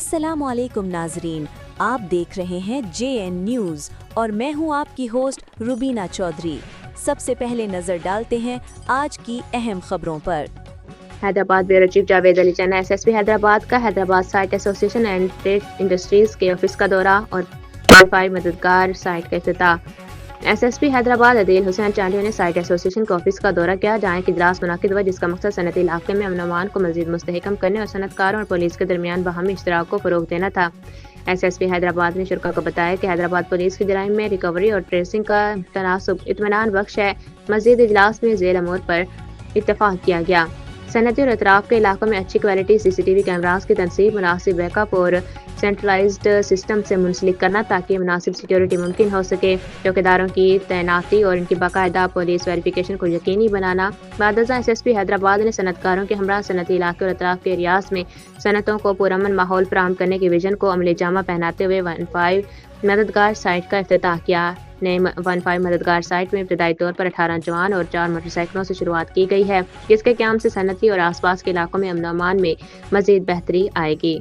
अस्सलामु अलैकुम नाजरीन, आप देख रहे हैं JN न्यूज़ और मैं हूं आपकी होस्ट रुबीना चौधरी। सबसे पहले नजर डालते हैं आज की अहम खबरों पर। हैदराबाद ब्यूरो चीफ जावेद अली चन्ना SSP हैदराबाद का Hyderabad site association and trade industries के ऑफिस का दौरा और वाईफाई मददगार साइट का इफ्तिताह। SSP हैदराबाद अदील हुसैन चांडिया ने साइट एसोसिएशन के ऑफिस का दौरा किया, जहाँ एक इजलास मुनक्किद हुआ जिसका मकसद सनती इलाके में अमन अमान को मजीद मुस्तहकम करने और सनतकारों और पुलिस के दरमियान बाहमी इश्तराक को फरोग देना था। SSP हैदराबाद ने शुरा को बताया कि हैदराबाद पुलिस की जराइम में रिकवरी और ट्रेसिंग का तनासब इत्मीनान बख्श है। मजीद इजलास में झेल अमूर पर इत्तफाक किया गया। सनती और अतराफ के इलाकों में अच्छी क्वालिटी CCTV कैमरास की तनसीब, मुनासिब बैकअप और सेंट्रलाइज्ड सिस्टम से मुंसलिक करना ताकि मुनासिब सिक्योरिटी मुमकिन हो सके। चौकीदारों की तैनाती और इनकी बाकायदा पुलिस वेरिफिकेशन को यकीनी बनाना। बादजा SSP हैदराबाद ने सनतकारों के हमरा सनती इलाके और अतराफ के एरियाज में सनतों को पुरअमन माहौल फराहम करने के विजन को अमली जामा पहनाते हुए 15 मददगार साइट का इफ्तिताह किया। नए 15 मददगार साइट में इब्तदाई तौर पर 18 जवान और 4 मोटरसाइकिलों से शुरुआत की गई है, जिसके क़याम से सनती और आसपास के इलाकों में अमन अमान में मजीद बेहतरी आएगी।